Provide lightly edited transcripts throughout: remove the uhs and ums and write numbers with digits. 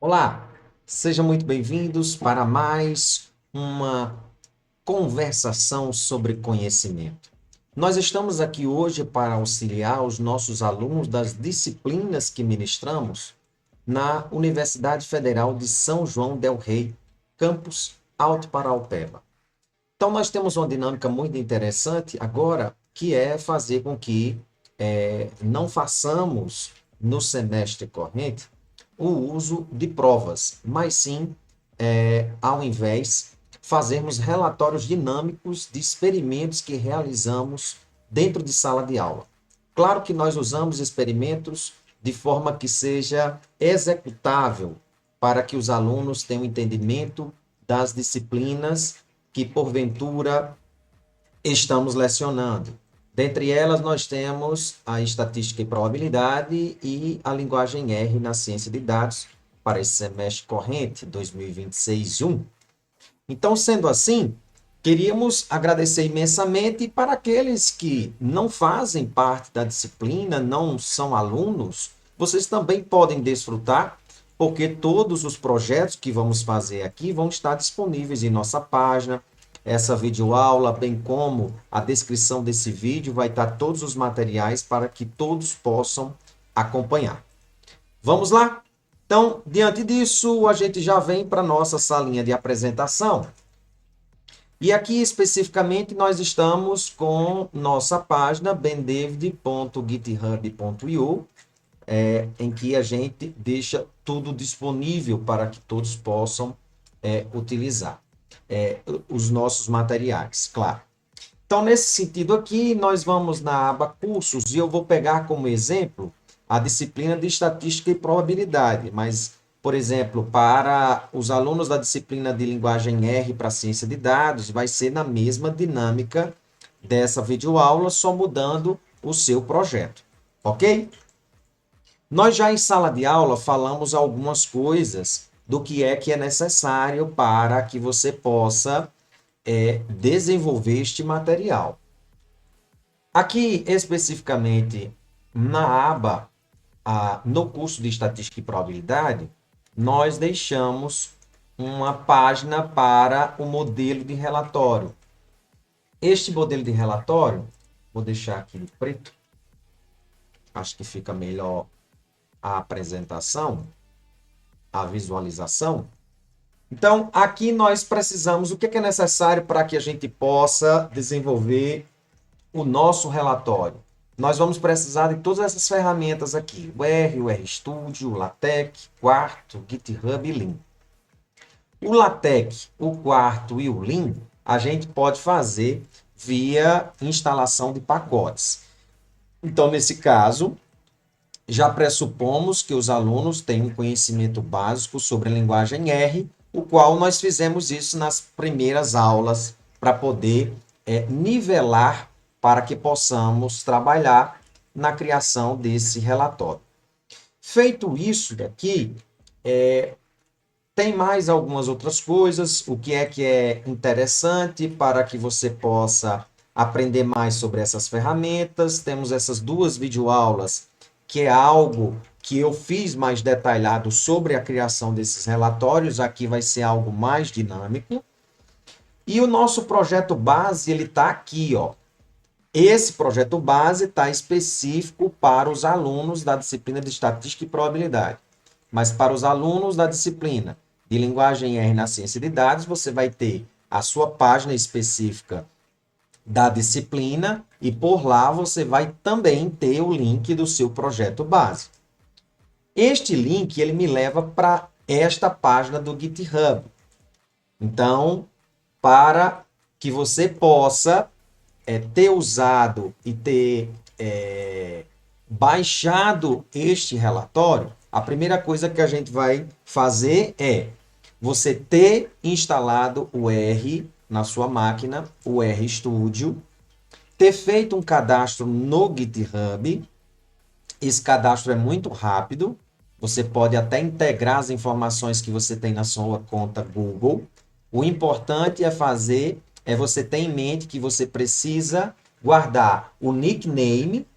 Olá, sejam muito bem-vindos para mais uma conversação sobre conhecimento. Nós estamos aqui hoje para auxiliar os nossos alunos das disciplinas que ministramos na Universidade Federal de São João del Rei, campus Alto Paraupeba. Então, nós temos uma dinâmica muito interessante agora, que é fazer com que não façamos no semestre corrente o uso de provas, mas sim, ao invés, fazermos relatórios dinâmicos de experimentos que realizamos dentro de sala de aula. Claro que nós usamos experimentos de forma que seja executável para que os alunos tenham entendimento das disciplinas que, porventura, estamos lecionando. Dentre elas, nós temos a estatística e probabilidade e a linguagem R na ciência de dados para esse semestre corrente 2026-1. Então, sendo assim, queríamos agradecer imensamente para aqueles que não fazem parte da disciplina, não são alunos, vocês também podem desfrutar, porque todos os projetos que vamos fazer aqui vão estar disponíveis em nossa página. Essa videoaula, bem como a descrição desse vídeo, vai estar todos os materiais para que todos possam acompanhar. Vamos lá? Então, diante disso, a gente já vem para a nossa salinha de apresentação. E aqui especificamente nós estamos com nossa página bendavid.github.io, em que a gente deixa tudo disponível para que todos possam utilizar os nossos materiais, claro. Então, nesse sentido aqui, nós vamos na aba Cursos e eu vou pegar como exemplo a disciplina de Estatística e Probabilidade, mas, por exemplo, para os alunos da disciplina de Linguagem R para Ciência de Dados, vai ser na mesma dinâmica dessa videoaula, só mudando o seu projeto, ok? Nós já em sala de aula falamos algumas coisas do que é necessário para que você possa desenvolver este material. Aqui, especificamente, na aba, no curso de Estatística e Probabilidade, nós deixamos uma página para o modelo de relatório. Este modelo de relatório, vou deixar aqui em preto, acho que fica melhor a apresentação, a visualização. Então, aqui nós precisamos, o que é necessário para que a gente possa desenvolver o nosso relatório? Nós vamos precisar de todas essas ferramentas aqui, o RStudio, o LaTeX, Quarto, GitHub e Lean. O LaTeX, o Quarto e o Lean, a gente pode fazer via instalação de pacotes. Então, nesse caso, já pressupomos que os alunos têm um conhecimento básico sobre a linguagem R, o qual nós fizemos isso nas primeiras aulas para poder nivelar para que possamos trabalhar na criação desse relatório. Feito isso daqui, tem mais algumas outras coisas, o que é interessante para que você possa aprender mais sobre essas ferramentas. Temos essas duas videoaulas, que é algo que eu fiz mais detalhado sobre a criação desses relatórios. Aqui vai ser algo mais dinâmico. E o nosso projeto base, ele está aqui, ó. Esse projeto base está específico para os alunos da disciplina de Estatística e Probabilidade. Mas para os alunos da disciplina de Linguagem R na Ciência de Dados, você vai ter a sua página específica da disciplina e por lá você vai também ter o link do seu projeto base. Este link ele me leva para esta página do GitHub. Então, para que você possa ter usado e ter baixado este relatório, a primeira coisa que a gente vai fazer é você ter instalado o R na sua máquina, o RStudio, ter feito um cadastro no GitHub. Esse cadastro é muito rápido. Você pode até integrar as informações que você tem na sua conta Google. O importante é você ter em mente que você precisa guardar o nickname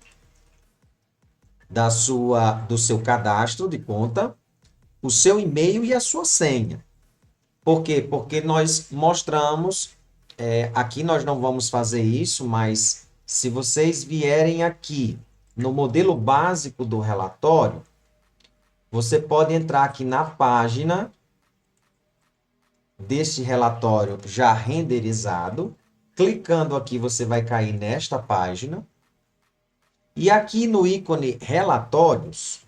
do seu cadastro de conta o seu e-mail e a sua senha. Por quê? Porque nós mostramos, aqui nós não vamos fazer isso, mas se vocês vierem aqui no modelo básico do relatório, você pode entrar aqui na página deste relatório já renderizado. Clicando aqui, você vai cair nesta página. E aqui no ícone Relatórios,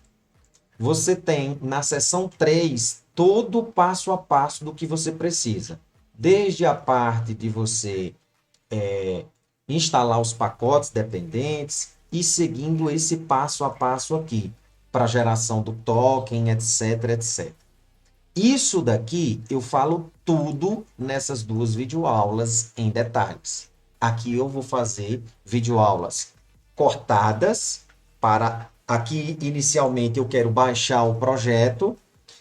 você tem na seção 3 todo o passo a passo do que você precisa. Desde a parte de você instalar os pacotes dependentes e seguindo esse passo a passo aqui, para geração do token, etc, etc. Isso daqui eu falo tudo nessas duas videoaulas em detalhes. Aqui eu vou fazer videoaulas cortadas para... Aqui, inicialmente, eu quero baixar o projeto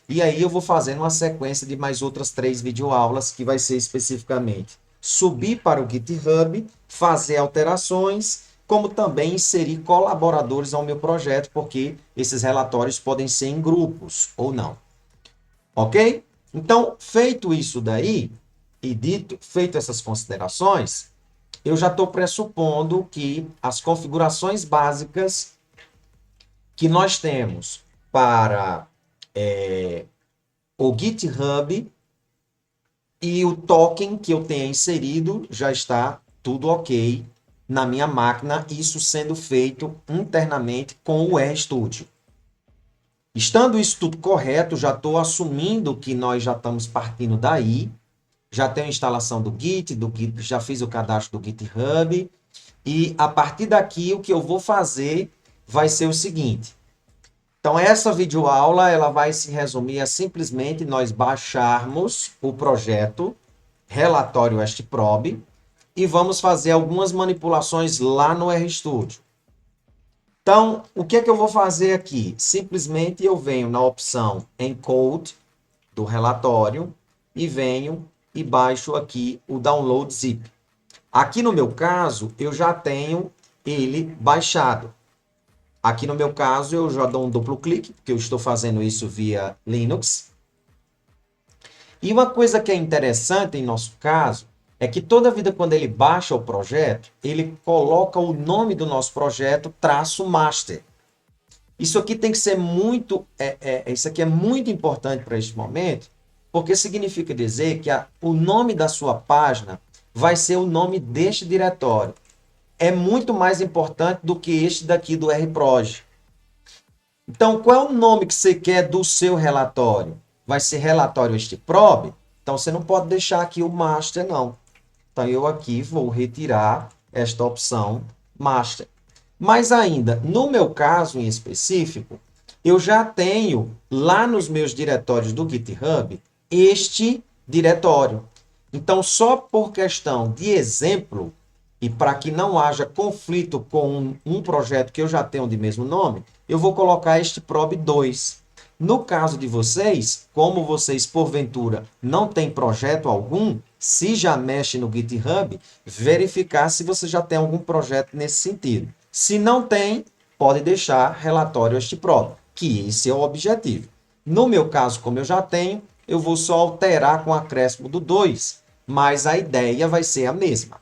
e aí eu vou fazendo uma sequência de mais outras 3 videoaulas que vai ser especificamente subir para o GitHub, fazer alterações, como também inserir colaboradores ao meu projeto, porque esses relatórios podem ser em grupos ou não. Ok? Então, feito isso daí, e feito essas considerações, eu já estou pressupondo que as configurações básicas que nós temos para o GitHub e o token que eu tenha inserido já está tudo ok na minha máquina, isso sendo feito internamente com o RStudio. Estando isso tudo correto, já estou assumindo que nós já estamos partindo daí, já tenho a instalação do Git, já fiz o cadastro do GitHub, e a partir daqui o que eu vou fazer vai ser o seguinte. Então, essa videoaula ela vai se resumir a simplesmente nós baixarmos o projeto Relatório STProbe e vamos fazer algumas manipulações lá no RStudio. Então, o que é que eu vou fazer aqui? Simplesmente eu venho na opção Encode do relatório e venho e baixo aqui o Download Zip. Aqui no meu caso, eu já tenho ele baixado. Aqui no meu caso, eu já dou um duplo clique, porque eu estou fazendo isso via Linux. E uma coisa que é interessante em nosso caso, é que toda vida quando ele baixa o projeto, ele coloca o nome do nosso projeto, -master. Isso aqui tem que ser muito, isso aqui é muito importante para este momento, porque significa dizer que o nome da sua página vai ser o nome deste diretório. É muito mais importante do que este daqui do RProj. Então, qual é o nome que você quer do seu relatório? Vai ser relatório STProbe? Então, você não pode deixar aqui o master, não. Então, eu aqui vou retirar esta opção master. Mas ainda, no meu caso em específico, eu já tenho lá nos meus diretórios do GitHub este diretório. Então, só por questão de exemplo, e para que não haja conflito com um projeto que eu já tenho de mesmo nome, eu vou colocar STProbe 2. No caso de vocês, como vocês porventura não têm projeto algum, se já mexe no GitHub, verificar se você já tem algum projeto nesse sentido. Se não tem, pode deixar relatório STProbe, que esse é o objetivo. No meu caso, como eu já tenho, eu vou só alterar com o acréscimo do 2, mas a ideia vai ser a mesma.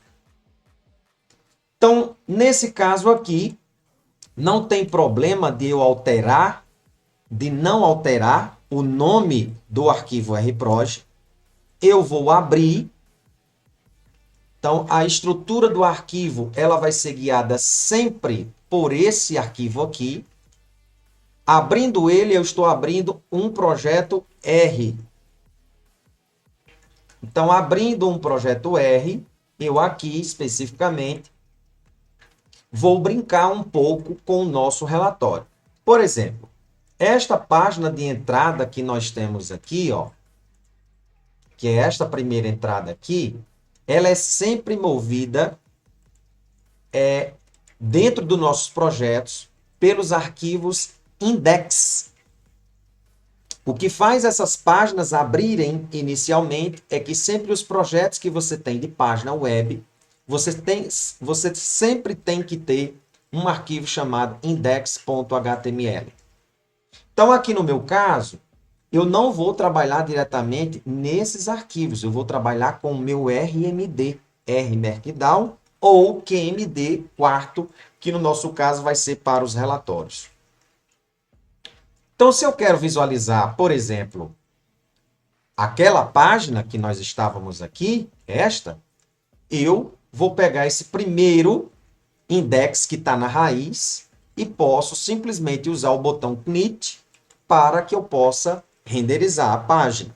Então, nesse caso aqui, não tem problema de eu alterar, de não alterar o nome do arquivo RProj. Eu vou abrir. Então, a estrutura do arquivo ela vai ser guiada sempre por esse arquivo aqui. Abrindo ele, eu estou abrindo um projeto R. Então, abrindo um projeto R, eu aqui especificamente vou brincar um pouco com o nosso relatório. Por exemplo, esta página de entrada que nós temos aqui, ó, que é esta primeira entrada aqui, ela é sempre movida dentro dos nossos projetos pelos arquivos index. O que faz essas páginas abrirem inicialmente é que sempre os projetos que você tem de página web, você sempre tem que ter um arquivo chamado index.html. Então, aqui no meu caso, eu não vou trabalhar diretamente nesses arquivos, eu vou trabalhar com o meu RMD, R Markdown ou QMD quarto, que no nosso caso vai ser para os relatórios. Então, se eu quero visualizar, por exemplo, aquela página que nós estávamos aqui, esta, eu vou pegar esse primeiro index que está na raiz e posso simplesmente usar o botão Knit para que eu possa renderizar a página.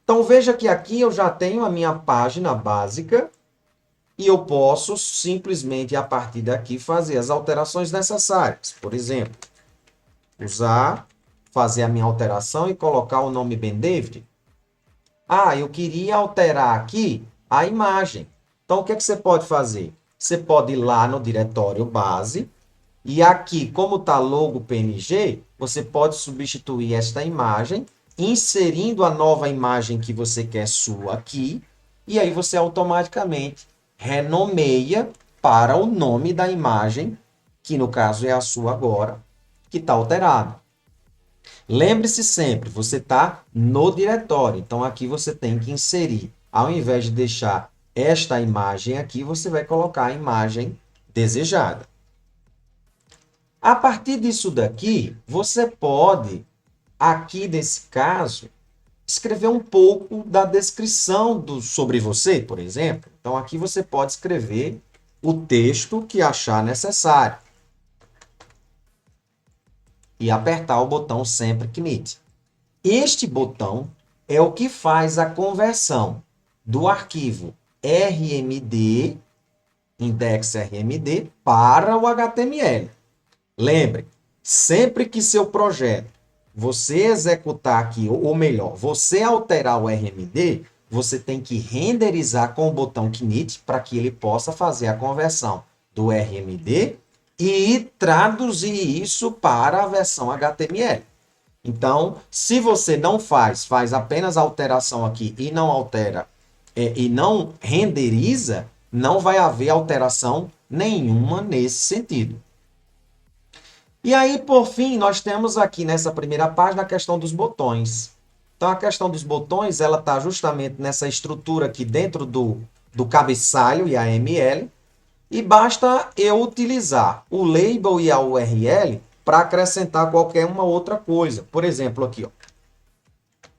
Então, veja que aqui eu já tenho a minha página básica e eu posso simplesmente, a partir daqui, fazer as alterações necessárias. Por exemplo, fazer a minha alteração e colocar o nome Ben David. Ah, eu queria alterar aqui a imagem. Então, o que é que você pode fazer? Você pode ir lá no diretório base e aqui, como está logo PNG, você pode substituir esta imagem, inserindo a nova imagem que você quer sua aqui, e aí você automaticamente renomeia para o nome da imagem, que no caso é a sua agora, que está alterado. Lembre-se sempre, você está no diretório, então aqui você tem que inserir, ao invés de deixar esta imagem aqui, você vai colocar a imagem desejada. A partir disso daqui, você pode, aqui nesse caso, escrever um pouco da descrição sobre você, por exemplo. Então, aqui você pode escrever o texto que achar necessário. E apertar o botão sempre Knit. Este botão é o que faz a conversão do arquivo RMD, index RMD, para o HTML. Lembre, sempre que seu projeto você executar aqui, ou melhor, você alterar o RMD, você tem que renderizar com o botão Knit para que ele possa fazer a conversão do RMD e traduzir isso para a versão HTML. Então, se você não faz apenas a alteração aqui e não altera e não renderiza, não vai haver alteração nenhuma nesse sentido. E aí, por fim, nós temos aqui nessa primeira página a questão dos botões. Então, a questão dos botões, ela está justamente nessa estrutura aqui dentro do cabeçalho e a URL. E basta eu utilizar o label e a URL para acrescentar qualquer uma outra coisa. Por exemplo, aqui, ó.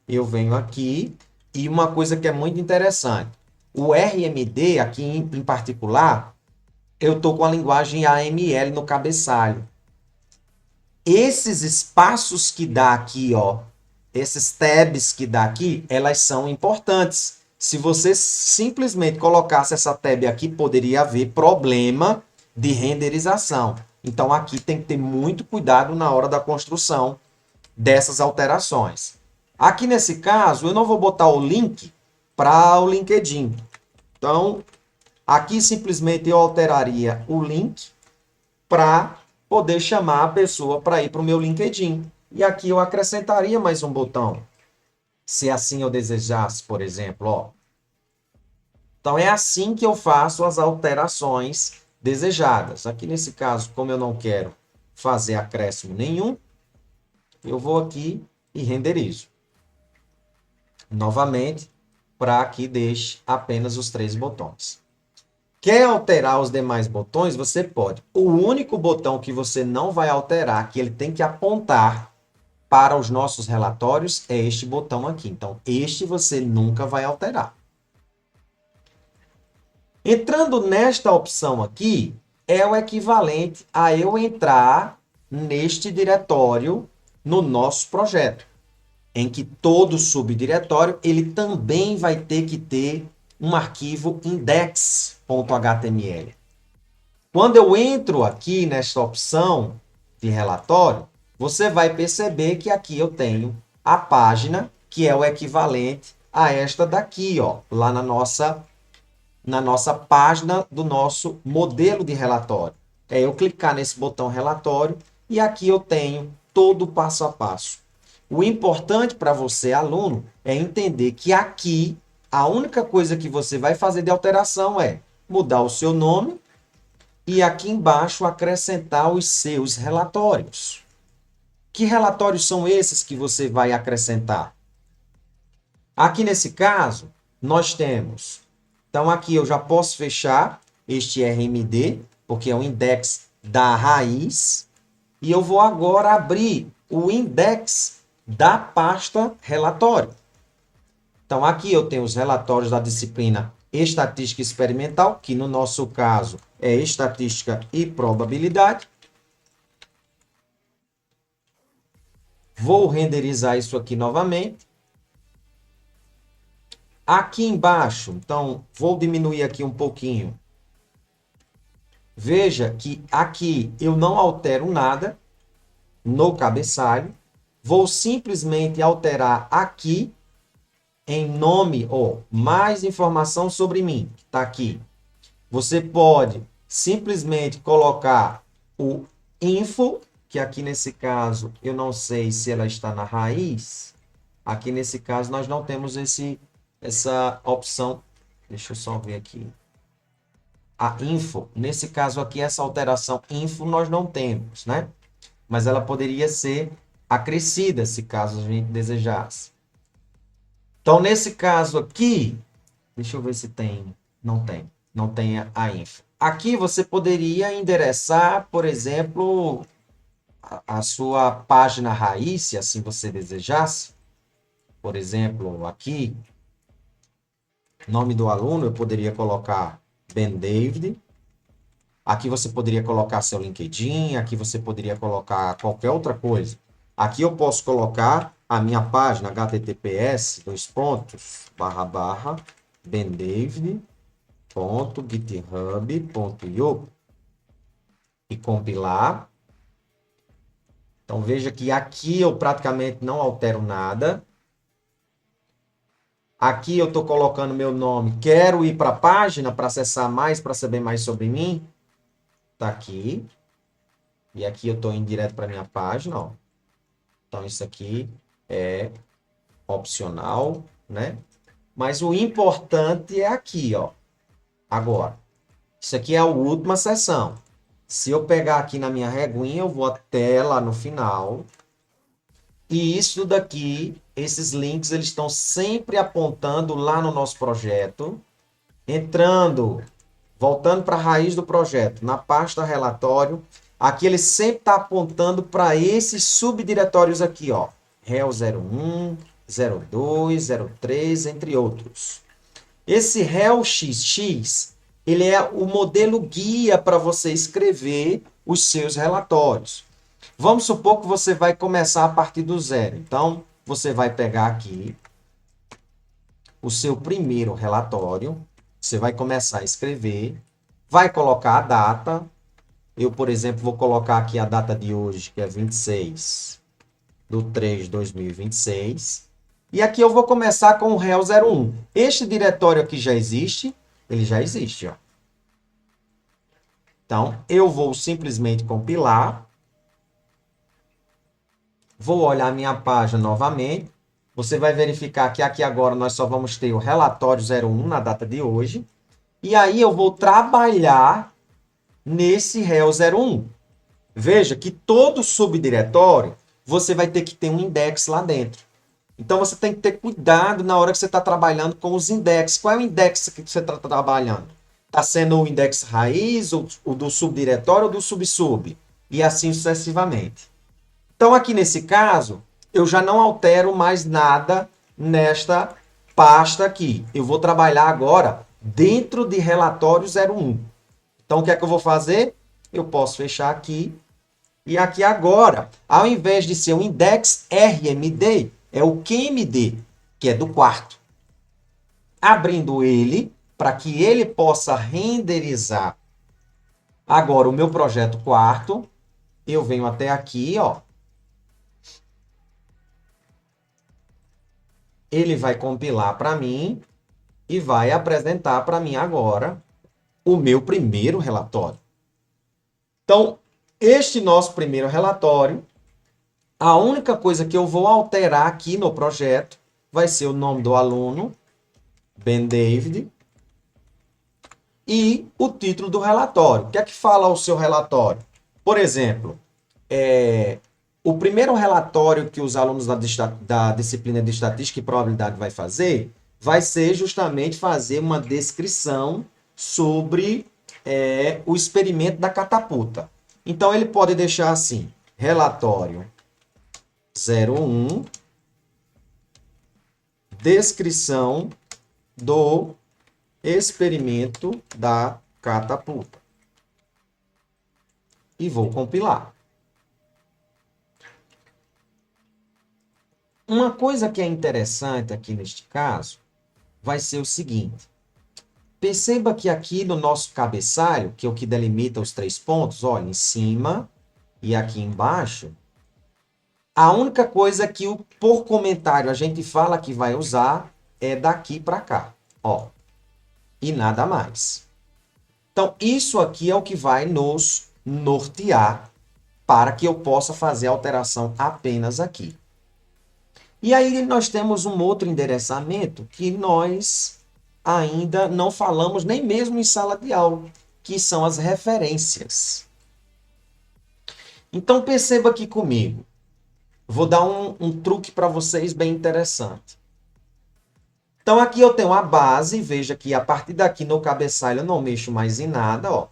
Eu venho aqui e uma coisa que é muito interessante. O RMD, aqui em particular, eu estou com a linguagem AML no cabeçalho. Esses espaços que dá aqui, ó, esses tabs que dá aqui, elas são importantes. Se você simplesmente colocasse essa tab aqui, poderia haver problema de renderização. Então, aqui tem que ter muito cuidado na hora da construção dessas alterações. Aqui nesse caso, eu não vou botar o link para o LinkedIn. Então, aqui simplesmente eu alteraria o link para poder chamar a pessoa para ir para o meu LinkedIn. E aqui eu acrescentaria mais um botão, se assim eu desejasse, por exemplo. Ó. Então, é assim que eu faço as alterações desejadas. Aqui nesse caso, como eu não quero fazer acréscimo nenhum, eu vou aqui e renderizo. Novamente, para que deixe apenas os 3 botões. Quer alterar os demais botões? Você pode. O único botão que você não vai alterar, que ele tem que apontar para os nossos relatórios, é este botão aqui. Então, este você nunca vai alterar. Entrando nesta opção aqui, é o equivalente a eu entrar neste diretório no nosso projeto, em que todo subdiretório ele também vai ter que ter um arquivo index.html. Quando eu entro aqui nesta opção de relatório, você vai perceber que aqui eu tenho a página que é o equivalente a esta daqui, ó, lá na nossa página do nosso modelo de relatório. É eu clicar nesse botão relatório e aqui eu tenho todo o passo a passo. O importante para você, aluno, é entender que aqui a única coisa que você vai fazer de alteração é mudar o seu nome e aqui embaixo acrescentar os seus relatórios. Que relatórios são esses que você vai acrescentar? Aqui nesse caso, nós temos. Então, aqui eu já posso fechar este RMD, porque é o index da raiz. E eu vou agora abrir o index da pasta relatório. Então, aqui eu tenho os relatórios da disciplina Estatística Experimental, que no nosso caso é Estatística e Probabilidade. Vou renderizar isso aqui novamente. Aqui embaixo, então, vou diminuir aqui um pouquinho. Veja que aqui eu não altero nada no cabeçalho. Vou simplesmente alterar aqui em nome ou mais informação sobre mim, que está aqui. Você pode simplesmente colocar o info, que aqui nesse caso eu não sei se ela está na raiz. Aqui nesse caso nós não temos essa opção. Deixa eu só ver aqui. A info, nesse caso aqui, essa alteração info nós não temos, né? Mas ela poderia ser acrescida, se caso a gente desejasse. Então, nesse caso aqui, deixa eu ver se tem. Não tem. Não tem a info. Aqui você poderia endereçar, por exemplo, a sua página raiz, se assim você desejasse. Por exemplo, aqui, nome do aluno, eu poderia colocar Ben David. Aqui você poderia colocar seu LinkedIn, aqui você poderia colocar qualquer outra coisa. Aqui eu posso colocar a minha página https://bendavid.github.io e compilar. Então veja que aqui eu praticamente não altero nada. Aqui eu estou colocando meu nome. Quero ir para a página para acessar mais, para saber mais sobre mim. Está aqui. E aqui eu estou indo direto para a minha página. Ó. Então isso aqui é opcional, né? Mas o importante é aqui, ó. Agora, isso aqui é a última seção. Se eu pegar aqui na minha reguinha, eu vou até lá no final. E isso daqui, esses links, eles estão sempre apontando lá no nosso projeto. Entrando, voltando para a raiz do projeto, na pasta relatório. Aqui ele sempre está apontando para esses subdiretórios aqui, ó. REL 01, 02, 03, entre outros. Esse REL XX, ele é o modelo guia para você escrever os seus relatórios. Vamos supor que você vai começar a partir do zero. Então, você vai pegar aqui o seu primeiro relatório, você vai começar a escrever, vai colocar a data. Eu, por exemplo, vou colocar aqui a data de hoje, que é 26/3/2026. E aqui eu vou começar com o REL 01. Este diretório aqui já existe, ele já existe, ó. Então, eu vou simplesmente compilar. Vou olhar minha página novamente. Você vai verificar que aqui agora nós só vamos ter o relatório 01 na data de hoje. E aí eu vou trabalhar nesse REL 01. Veja que todo subdiretório você vai ter que ter um index lá dentro. Então você tem que ter cuidado na hora que você está trabalhando com os index. Qual é o index que você está trabalhando? Está sendo o index raiz, o do subdiretório ou do subsub? E assim sucessivamente. Então aqui nesse caso, eu já não altero mais nada nesta pasta aqui. Eu vou trabalhar agora dentro de relatório 01. Então o que é que eu vou fazer? Eu posso fechar aqui. E aqui agora, ao invés de ser o index RMD, é o QMD, que é do quarto. Abrindo ele, para que ele possa renderizar agora o meu projeto quarto, eu venho até aqui, ó. Ele vai compilar para mim e vai apresentar para mim agora o meu primeiro relatório. Então, este nosso primeiro relatório, a única coisa que eu vou alterar aqui no projeto vai ser o nome do aluno, Ben David, e o título do relatório. O que é que fala o seu relatório? Por exemplo, O primeiro relatório que os alunos da disciplina de Estatística e Probabilidade vai ser justamente fazer uma descrição sobre o experimento da catapulta. Então, ele pode deixar assim, relatório 01, descrição do experimento da catapulta. E vou compilar. Uma coisa que é interessante aqui neste caso vai ser o seguinte. Perceba que aqui no nosso cabeçalho, que é o que delimita os 3 pontos, olha, em cima e aqui embaixo, a única coisa que por comentário a gente fala que vai usar é daqui para cá, ó, e nada mais. Então, isso aqui é o que vai nos nortear para que eu possa fazer a alteração apenas aqui. E aí nós temos um outro endereçamento que nós ainda não falamos nem mesmo em sala de aula, que são as referências. Então perceba aqui comigo. Vou dar um truque para vocês bem interessante. Então aqui eu tenho a base, veja que a partir daqui no cabeçalho eu não mexo mais em nada, ó.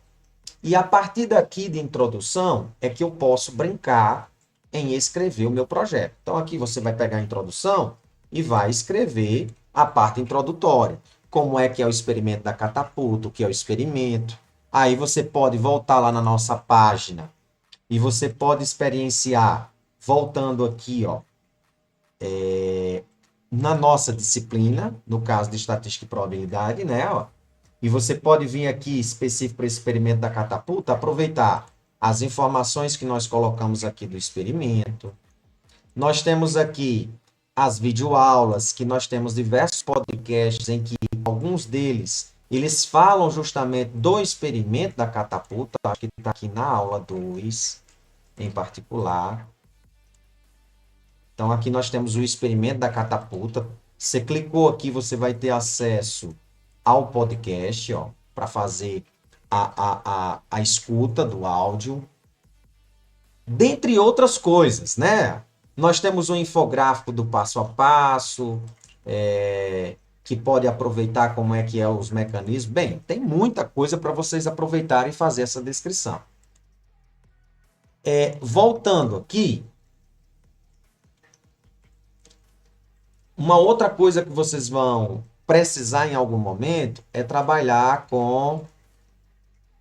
E a partir daqui de introdução é que eu posso brincar em escrever o meu projeto. Então aqui você vai pegar a introdução e vai escrever a parte introdutória. Como é que é o experimento da catapulta, o que é o experimento. Aí você pode voltar lá na nossa página e você pode experienciar, voltando aqui, ó, na nossa disciplina, no caso de estatística e probabilidade, né, ó, e você pode vir aqui específico para o experimento da catapulta, aproveitar as informações que nós colocamos aqui do experimento. Nós temos aqui as videoaulas, que nós temos diversos podcasts em que alguns deles, eles falam justamente do experimento da catapulta, acho que está aqui na aula 2, em particular. Então, aqui nós temos o experimento da catapulta. Você clicou aqui, você vai ter acesso ao podcast, ó, para fazer a escuta do áudio. Dentre outras coisas, né? Nós temos um infográfico do passo a passo, que pode aproveitar como é que é os mecanismos. Bem, tem muita coisa para vocês aproveitarem e fazer essa descrição. Voltando aqui, uma outra coisa que vocês vão precisar em algum momento é trabalhar com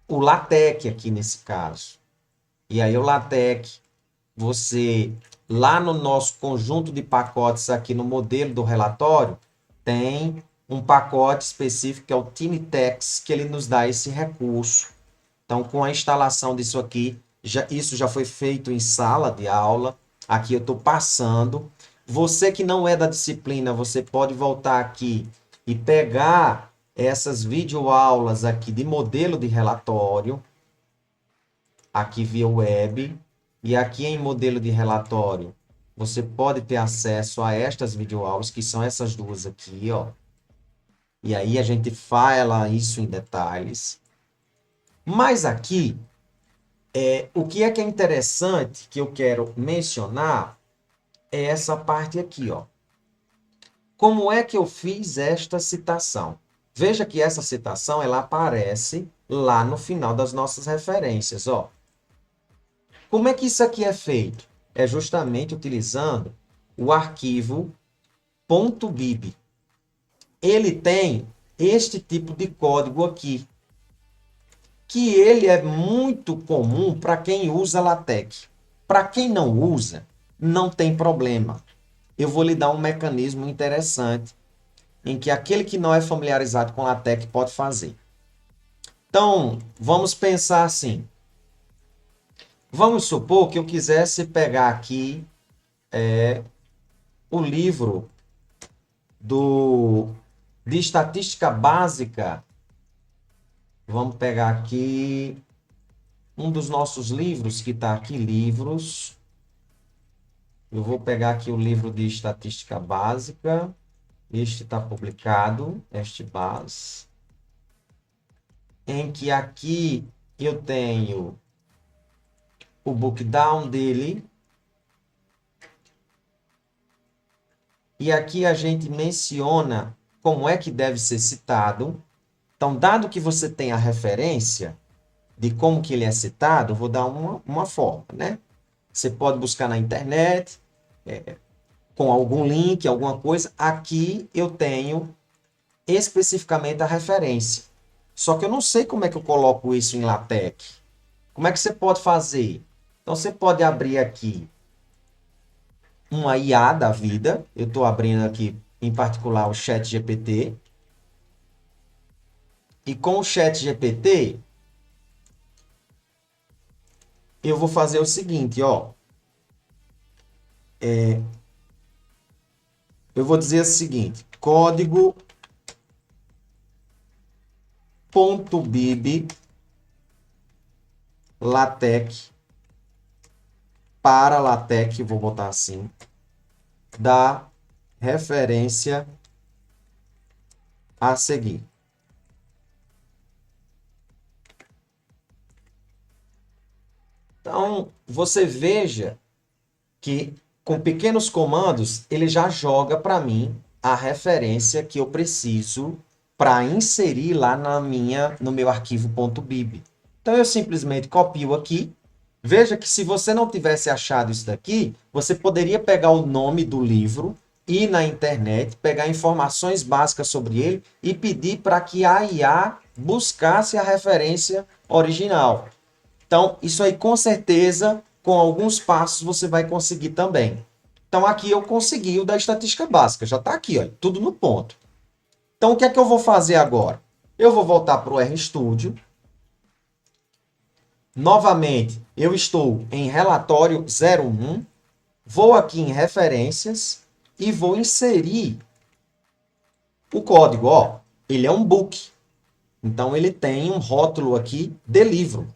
o LaTeX aqui nesse caso. E aí o LaTeX, você, lá no nosso conjunto de pacotes aqui no modelo do relatório, tem um pacote específico que é o TinyTeX, que ele nos dá esse recurso. Então, com a instalação disso aqui, isso já foi feito em sala de aula. Aqui eu estou passando. Você que não é da disciplina, você pode voltar aqui e pegar essas videoaulas aqui de modelo de relatório, aqui via web, e aqui em modelo de relatório, você pode ter acesso a estas videoaulas, que são essas duas aqui, ó. E aí a gente fala isso em detalhes. Mas aqui, o que é interessante que eu quero mencionar é essa parte aqui, ó. Como é que eu fiz esta citação? Veja que essa citação ela aparece lá no final das nossas referências, ó. Como é que isso aqui é feito? É justamente utilizando o arquivo .bib. Ele tem este tipo de código aqui, que ele é muito comum para quem usa LaTeX. Para quem não usa, não tem problema. Eu vou lhe dar um mecanismo interessante em que aquele que não é familiarizado com LaTeX pode fazer. Então, vamos pensar assim. Vamos supor que eu quisesse pegar aqui o livro de estatística básica. Vamos pegar aqui um dos nossos livros que está aqui, livros. Eu vou pegar aqui o livro de estatística básica. Este está publicado, este base. Em que aqui eu tenho o book down dele. e aqui a gente menciona como é que deve ser citado. Então, dado que você tem a referência de como que ele é citado, vou dar uma forma, né? Você pode buscar na internet, com algum link, alguma coisa. Aqui eu tenho especificamente a referência. Só que eu não sei como é que eu coloco isso em LaTeX. Como é que você pode fazer? Então, você pode abrir aqui uma IA da vida. Eu estou abrindo aqui, em particular, o ChatGPT. E com o ChatGPT, eu vou fazer o seguinte, ó. Eu vou dizer o seguinte, código.bib LaTeX para LaTeX, vou botar assim, da referência a seguir. Então, você veja que com pequenos comandos, ele já joga para mim a referência que eu preciso para inserir lá no meu arquivo .bib. Então, eu simplesmente copio aqui. Veja que se você não tivesse achado isso daqui, você poderia pegar o nome do livro, ir na internet, pegar informações básicas sobre ele e pedir para que a IA buscasse a referência original. Então, isso aí com certeza, com alguns passos, você vai conseguir também. Então, aqui eu consegui o da estatística básica, já está aqui, ó, tudo no ponto. Então, o que é que eu vou fazer agora? Eu vou voltar para o RStudio. Novamente, eu estou em relatório 01, vou aqui em referências e vou inserir o código. Ó, ele é um book, então ele tem um rótulo aqui de livro.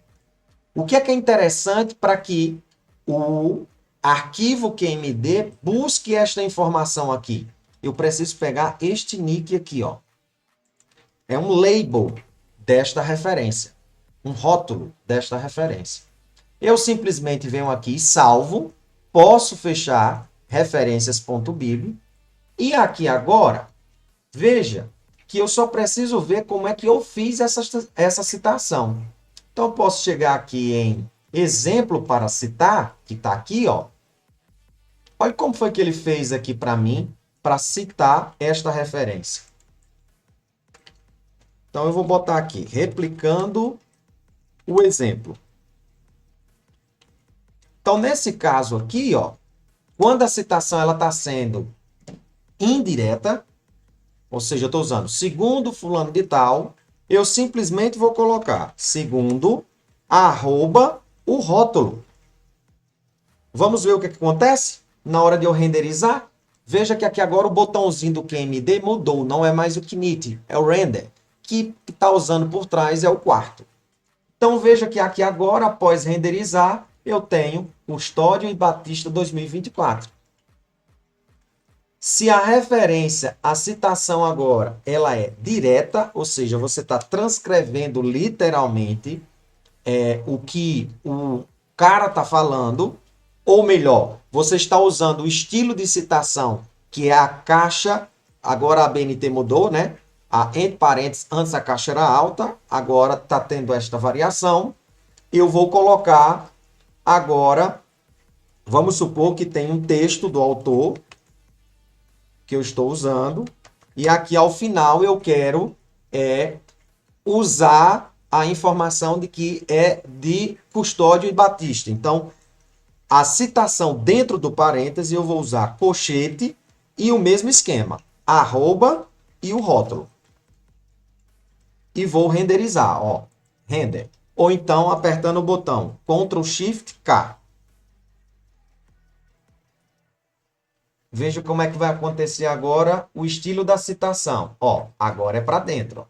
O que é interessante para que o arquivo QMD busque esta informação aqui? Eu preciso pegar este nick aqui, ó. É um label desta referência, um rótulo desta referência. Eu simplesmente venho aqui e salvo, posso fechar referências.bib e aqui agora, veja que eu só preciso ver como é que eu fiz essa citação. Então, eu posso chegar aqui em exemplo para citar, que está aqui, ó. Olha como foi que ele fez aqui para mim, para citar esta referência. Então, eu vou botar aqui, replicando o exemplo. Então, nesse caso aqui, ó, quando a citação está sendo indireta, ou seja, eu estou usando segundo fulano de tal, eu simplesmente vou colocar segundo arroba o rótulo. Vamos ver o que acontece na hora de eu renderizar? Veja que aqui agora o botãozinho do QMD mudou, não é mais o Knit, é o Render, que está usando por trás é o quarto. Então veja que aqui agora, após renderizar, eu tenho Custódio e Batista 2024. Se a referência, a citação agora, ela é direta, ou seja, você está transcrevendo literalmente o que o cara está falando, ou melhor, você está usando o estilo de citação, que é a caixa, agora a BNT mudou, né? Entre parênteses, antes a caixa era alta, agora está tendo esta variação. Eu vou colocar agora, vamos supor que tem um texto do autor, que eu estou usando, e aqui ao final eu quero usar a informação de que é de Custódio e Batista. Então, a citação dentro do parêntese eu vou usar colchete e o mesmo esquema, arroba e o rótulo. E vou renderizar, ó, render. Ou então apertando o botão Ctrl Shift K. Veja como é que vai acontecer agora o estilo da citação. Ó, agora é para dentro. Ó.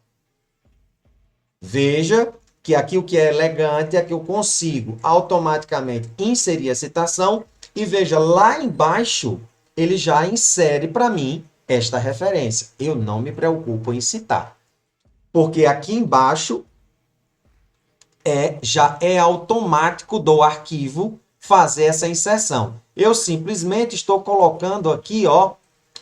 Veja que aqui o que é elegante é que eu consigo automaticamente inserir a citação e veja lá embaixo ele já insere para mim esta referência. Eu não me preocupo em citar. Porque aqui embaixo já é automático do arquivo fazer essa inserção. Eu simplesmente estou colocando aqui, ó,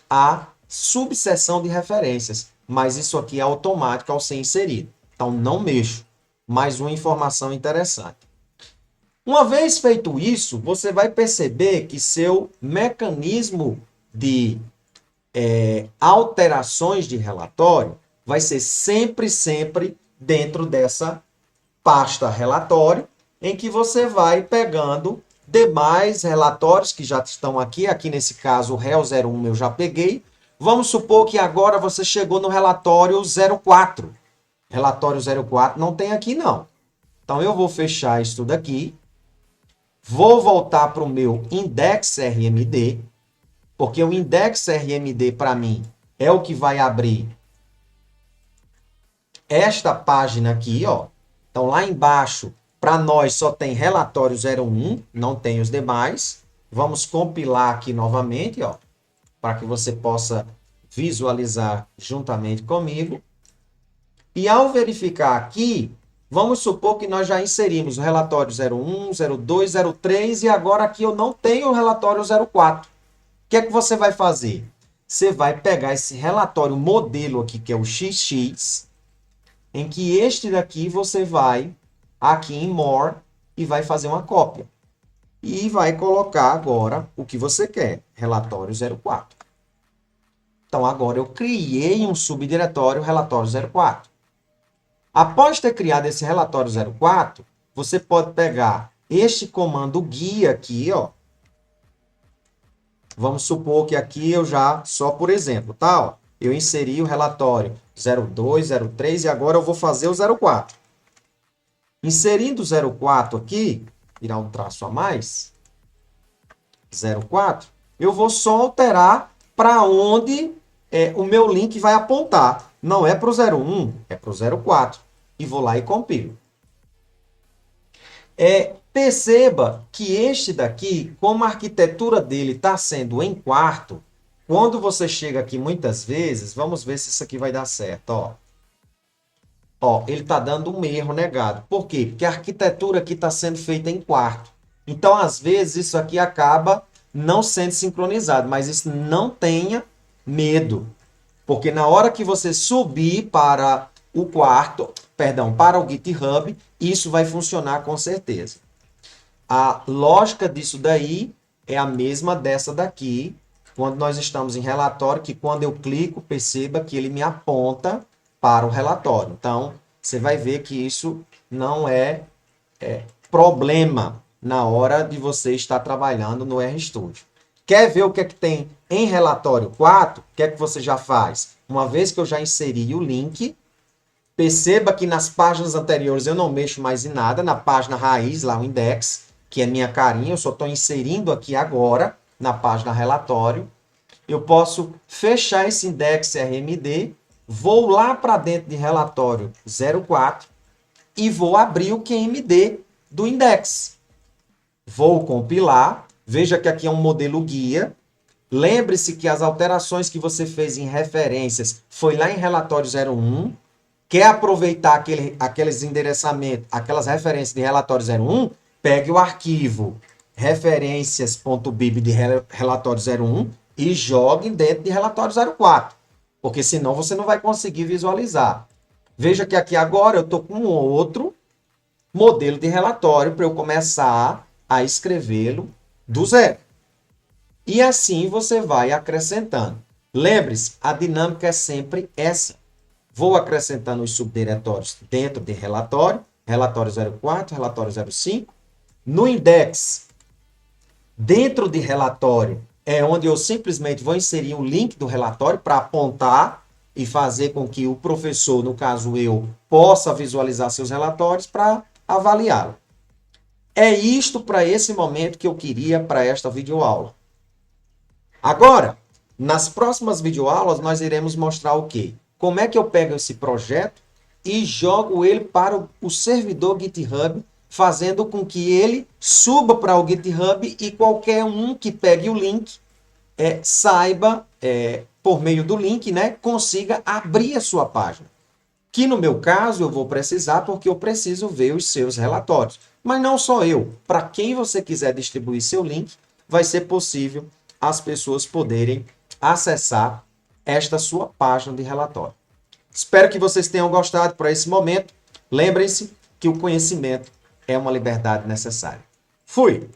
a subseção de referências, mas isso aqui é automático ao ser inserido. Então, não mexo. Mais uma informação interessante. Uma vez feito isso, você vai perceber que seu mecanismo de alterações de relatório vai ser sempre dentro dessa pasta relatório, em que você vai pegando demais relatórios que já estão aqui. Aqui nesse caso o réu 01 eu já peguei. Vamos supor que agora você chegou no relatório 04. Relatório 04 não tem aqui não. Então eu vou fechar isso daqui. Vou voltar para o meu index RMD, porque o index RMD para mim é o que vai abrir esta página aqui, ó. Então lá embaixo, para nós só tem relatório 01, não tem os demais. Vamos compilar aqui novamente, ó, para que você possa visualizar juntamente comigo. E ao verificar aqui, vamos supor que nós já inserimos o relatório 01, 02, 03 e agora aqui eu não tenho o relatório 04. O que é que você vai fazer? Você vai pegar esse relatório modelo aqui, que é o XX, em que este daqui você vai aqui em More e vai fazer uma cópia. E vai colocar agora o que você quer, relatório 04. Então agora eu criei um subdiretório relatório 04. Após ter criado esse relatório 04, você pode pegar este comando guia aqui, ó. Vamos supor que aqui eu já, só por exemplo, tá? Ó, eu inseri o relatório 02, 03 e agora eu vou fazer o 04. Inserindo o 04 aqui, tirar um traço a mais, 04, eu vou só alterar para onde o meu link vai apontar. Não é para o 01, é para o 04. E vou lá e compilo. Perceba que este daqui, como a arquitetura dele está sendo em quarto, quando você chega aqui muitas vezes, vamos ver se isso aqui vai dar certo. Ó, ele está dando um erro negado. Por quê? Porque a arquitetura aqui está sendo feita em quarto. Então, às vezes, isso aqui acaba não sendo sincronizado, mas isso não tenha medo. Porque na hora que você subir para o quarto, perdão, para o GitHub, isso vai funcionar com certeza. A lógica disso daí é a mesma dessa daqui, quando nós estamos em relatório, que quando eu clico, perceba que ele me aponta para o relatório. Então, você vai ver que isso não é problema na hora de você estar trabalhando no RStudio. Quer ver o que é que tem em relatório 4? O que é que você já faz? Uma vez que eu já inseri o link, perceba que nas páginas anteriores eu não mexo mais em nada, na página raiz, lá o index, que é minha carinha, eu só estou inserindo aqui agora, na página relatório. Eu posso fechar esse index RMD, vou lá para dentro de relatório 04 e vou abrir o QMD do index. Vou compilar, veja que aqui é um modelo guia. Lembre-se que as alterações que você fez em referências foi lá em relatório 01. Quer aproveitar aqueles endereçamentos, aquelas referências de relatório 01? Pegue o arquivo referências.bib de relatório 01 e jogue dentro de relatório 04. Porque senão você não vai conseguir visualizar. Veja que aqui agora eu estou com um outro modelo de relatório para eu começar a escrevê-lo do zero. E assim você vai acrescentando. Lembre-se, a dinâmica é sempre essa. Vou acrescentando os subdiretórios dentro de relatório, relatório 04, relatório 05. No index, dentro de relatório, é onde eu simplesmente vou inserir o link do relatório para apontar e fazer com que o professor, no caso eu, possa visualizar seus relatórios para avaliá-lo. É isto para esse momento que eu queria para esta videoaula. Agora, nas próximas videoaulas, nós iremos mostrar o quê? Como é que eu pego esse projeto e jogo ele para o servidor GitHub, fazendo com que ele suba para o GitHub e qualquer um que pegue o link saiba, por meio do link, né, consiga abrir a sua página. Que no meu caso eu vou precisar porque eu preciso ver os seus relatórios. Mas não só eu. Para quem você quiser distribuir seu link, vai ser possível as pessoas poderem acessar esta sua página de relatório. Espero que vocês tenham gostado por esse momento. Lembrem-se que o conhecimento é uma liberdade necessária. Fui!